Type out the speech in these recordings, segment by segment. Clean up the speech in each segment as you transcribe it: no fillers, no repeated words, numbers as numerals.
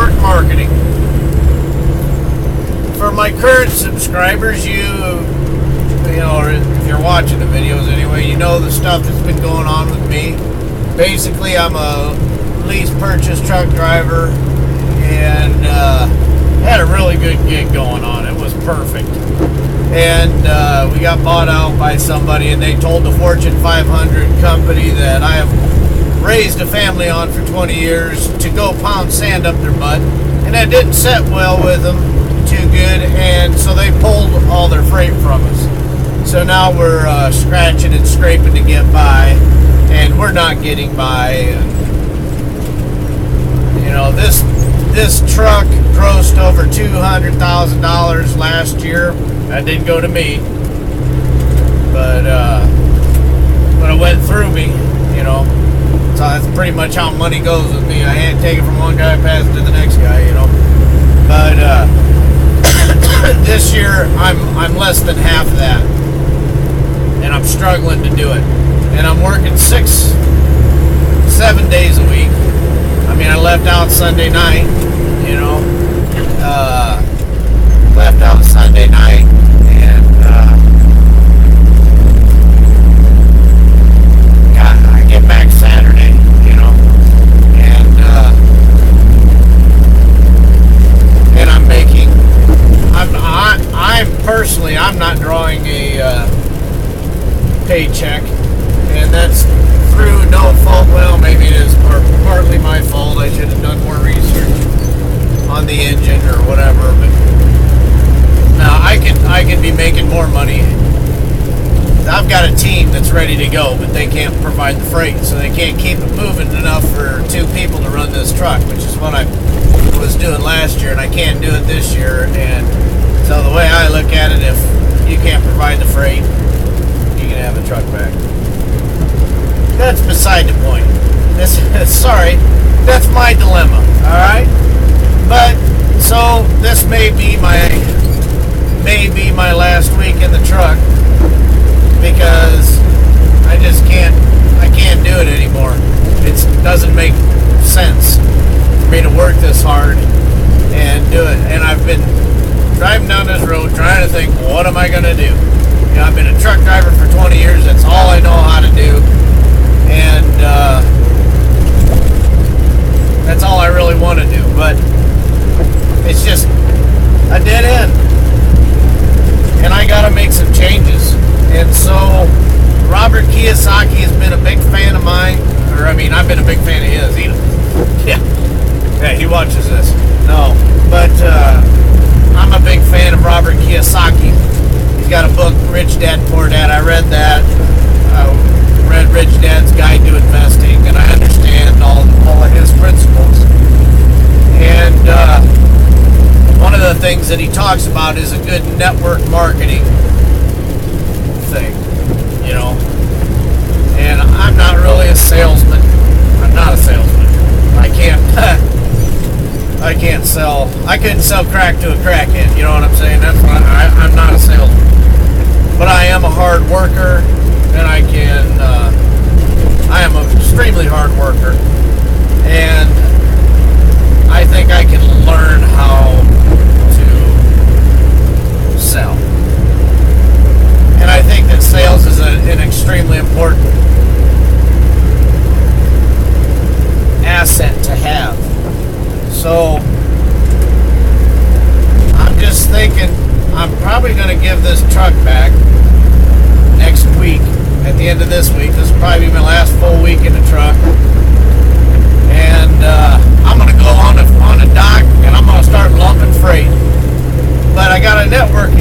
network marketing. For my current subscribers, you know, or if you're watching the videos anyway, you know the stuff that's been going on with me. Basically, I'm a lease purchase truck driver, and had a really good gig going on. It was perfect. And we got bought out by somebody, and they told the Fortune 500 company that I have raised a family on for 20 years to go pound sand up their butt, and that didn't set well with them too good, and so they pulled all their freight from us. So now we're scratching and scraping to get by, and we're not getting by. And, you know, this truck grossed over $200,000 last year. That didn't go to me, but it went through me, you know. So that's pretty much how money goes with me. I can't take it from one guy, pass it to the next guy, you know. But this year I'm less than half of that, and I'm struggling to do it. And I'm working 6-7 days a week. I mean, I left out Sunday night, you know. Left out Sunday night, and I get back Saturday, you know. And I'm making. I'm personally, I'm not drawing a paycheck, and that's through no fault. Well, maybe it is partly my fault. I should have done more research on the engine or whatever. But now I could be making more money. I've got a team that's ready to go, but they can't provide the freight, so they can't keep it moving enough for 2 people to run this truck, which is what I was doing last year, and I can't do it this year. And so the way I look at it, if you can't provide the freight, you can have the truck back. That's beside the point. Sorry, that's my dilemma. All right, but so this may be my last week in the truck, because I can't do it anymore. It doesn't make sense for me to work this hard and do it. And I've been driving down this road trying to think, what am I going to do? You know, I've been a truck driver for 20 years. That's all I know how to do. And that's all I really want to do. But it's just a dead end. And I got to make some changes. And so Robert Kiyosaki has been a big fan of mine. Or, I mean, I've been a big fan of his. Yeah, he watches this. No, but I'm a big fan of Robert Kiyosaki. He's got a book, Rich Dad, Poor Dad. I read that. I read Rich Dad's Guide to Investing, and I understand all of his principles. And one of the things that he talks about is a good network marketing thing, you know. And I'm not really a salesman. I'm not a salesman. I can't sell. I couldn't sell crack to a crackhead. You know what I'm saying? That's why I'm not a salesman. But I am a hard worker, and I am an extremely hard worker, and I think I can learn how to sell. And I think that sales is an extremely important asset to have. So I'm just thinking I'm probably going to give this truck back next week. At the end of this week, this will probably be my last full week in the truck, and I'm going to go on a dock, and I'm going to start lumping freight. But I got a network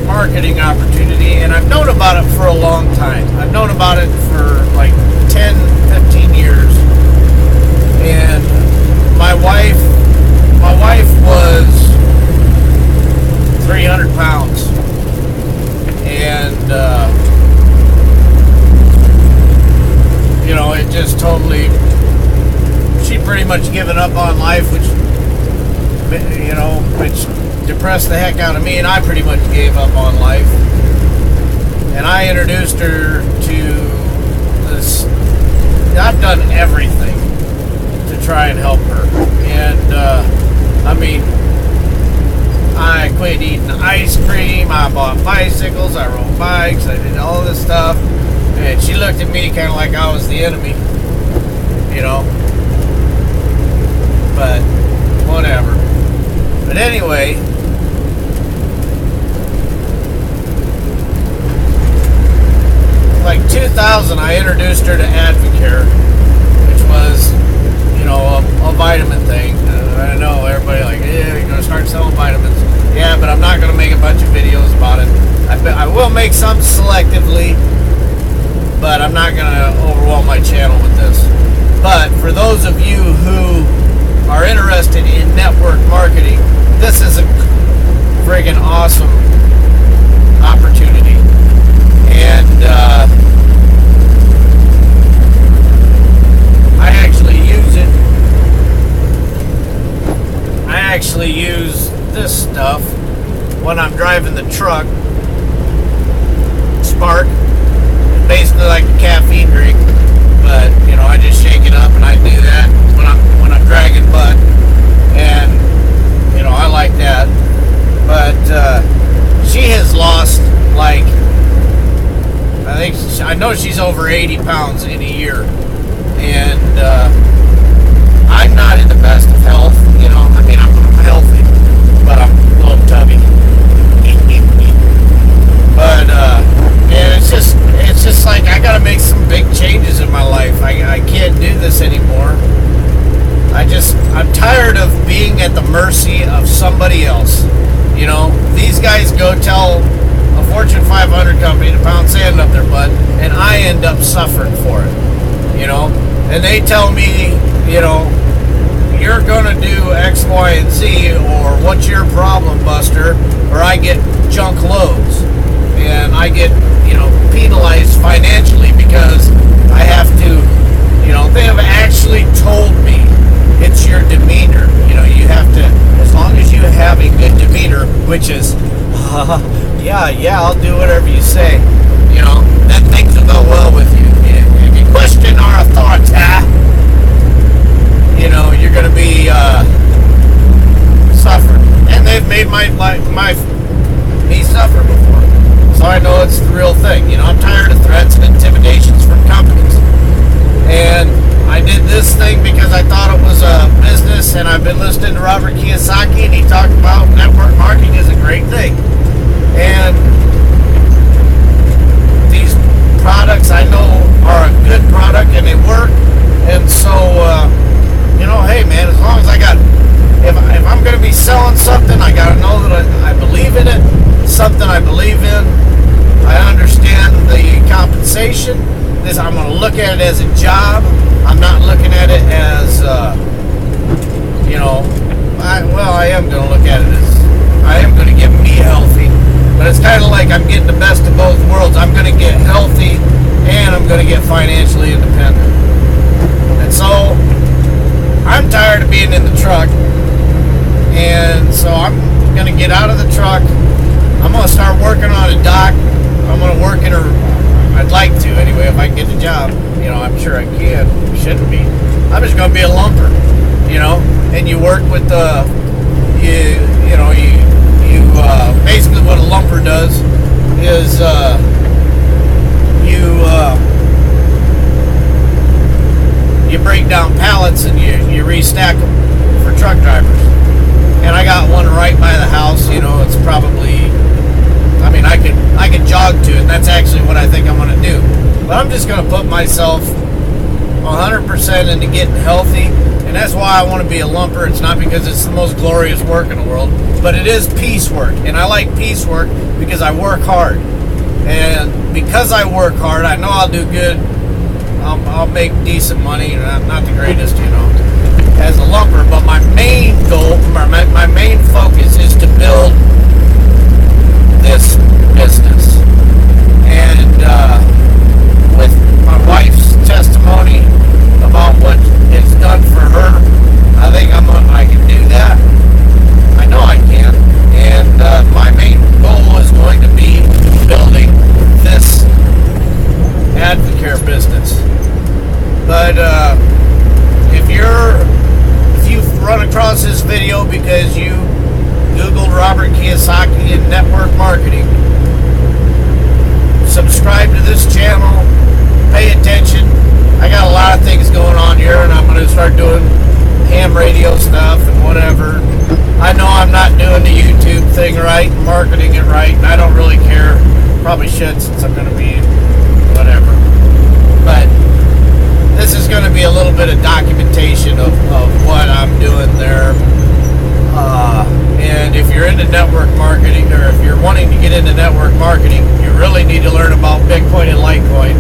marketing opportunity, and I've known about it for a long time. I've known about it for like 10, 15 years. And my wife was 300 pounds, and you know, it just totally, she pretty much given up on life, which depressed the heck out of me, and I pretty much gave up on life. And I introduced her to this. I've done everything to try and help her. And I mean, I quit eating ice cream, I bought bicycles, I rode bikes, I did all this stuff, and she looked at me kind of like I was the enemy, you know, but whatever. But anyway, like 2000, I introduced her to Advocare, which was, you know, a vitamin thing. I know everybody like, yeah, you're gonna start selling vitamins. Yeah, but I'm not gonna make a bunch of videos about it. I will make some selectively, but I'm not gonna overwhelm my channel with this. But for those of you who are interested in network marketing, this is a friggin' awesome opportunity. And I actually use this stuff when I'm driving the truck. Spark, basically like a caffeine drink, but you know, I just shake it up, and I do that when I'm dragging butt, and you know, I like that. But she has lost, like, I know she's over 80 pounds in a year, and I'm not in the best of health, you know. I mean, I'm healthy, but I'm a little tubby. But and it's just like I gotta make some big changes in my life. I can't do this anymore. I'm tired of being at the mercy of somebody else. You know, these guys go tell a Fortune 500 company to pound sand up their butt, and I end up suffering for it. You know, and they tell me, you know, you're gonna do X, Y, and Z, or what's your problem, Buster? Or I get junk loads, and I get, you know, penalized financially because I have to, you know, they have actually told me it's your demeanor. You know, you have to, as long as you have a good demeanor, which is, yeah, I'll do whatever you say, you know, then things will go well with you. If you question our authority, you know, you're going to be suffering. And they've made me suffer before. So I know it's the real thing. You know, I'm tired of threats and intimidations from companies. And I did this thing because I thought it was a business, and I've been listening to Robert Kiyosaki, and he talked about network marketing is a great thing. And these products I know are a good product, and they work. And so, you know, hey man, as long as if I'm going to be selling something, I got to know that I believe in it, something I believe in. I understand the compensation. I'm going to look at it as a job. I'm not looking at it as, you know, I am going to look at it as, I am going to get me healthy. But it's kind of like I'm getting the best of both worlds. I'm going to get healthy, and I'm going to get financially independent. And so, I'm tired of being in the truck. And so I'm going to get out of the truck. I'm going to start working on a dock. I'm going to work in I'd like to anyway, if I can get the job. You know, I'm sure I can. Shouldn't be. I'm just going to be a lumper, you know. And you work with basically what a lumper does is you break down pallets and you restack them for truck drivers. And I got one right by the house. You know, it's probably, I mean, I could jog to it. And that's actually what I think I'm going to do. But I'm just going to put myself 100% into getting healthy. And that's why I want to be a lumper. It's not because it's the most glorious work in the world, but it is piecework. And I like piecework because I work hard. And because I work hard, I know I'll do good. I'll make decent money. Not the greatest, you know, as a lumper. But my main goal, my main focus is to build this business. And with my wife's testimony about what it's done for her, I think I can do that. I know I can. And my main goal is going to be building this Advocare business. But if you're Kiyosaki in network marketing. Subscribe to this channel. Pay attention. I got a lot of things going on here, and I'm going to start doing ham radio stuff and whatever. I know I'm not doing the YouTube thing right, marketing it right, and I don't really care. Probably should, since I'm going to be whatever. But this is going to be a little bit of documentation of what I'm doing there. And if you're into network marketing, or if you're wanting to get into network marketing, you really need to learn about Bitcoin and Litecoin.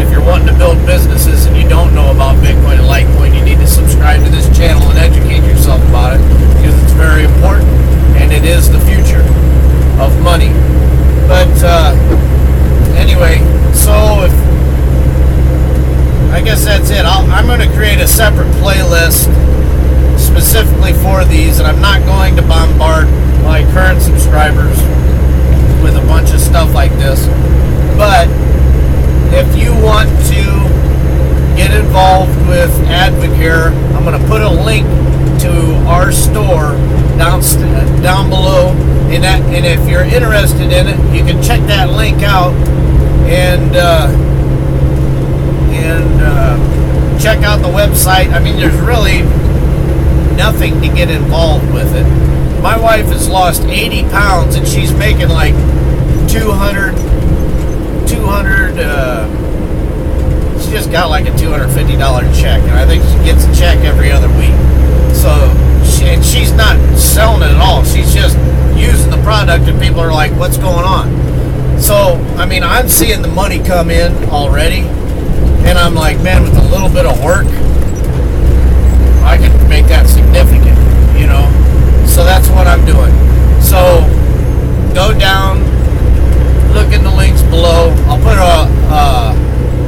If you're wanting to build businesses and you don't know about Bitcoin and Litecoin, you need to subscribe to this channel and educate yourself about it, because it's very important, and it is the future of money. But anyway, so I guess that's it. I'm going to create a separate playlist specifically for these, and I'm not going to bombard my current subscribers with a bunch of stuff like this. But if you want to get involved with Advocare, I'm going to put a link to our store down below, and if you're interested in it, you can check that link out and check out the website. I mean, there's really nothing to get involved with it. My wife has lost 80 pounds, and she's making like 200 she just got like a $250 check, and I think she gets a check every other week. So she's not selling it at all. She's just using the product, and people are like, what's going on? So I mean, I'm seeing the money come in already, and I'm like, man, with a little bit of work, I can make that significant, you know. So that's what I'm doing. So go down, look in the links below. I'll put a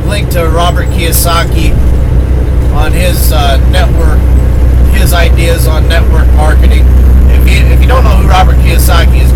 link to Robert Kiyosaki on his his ideas on network marketing. If you don't know who Robert Kiyosaki is,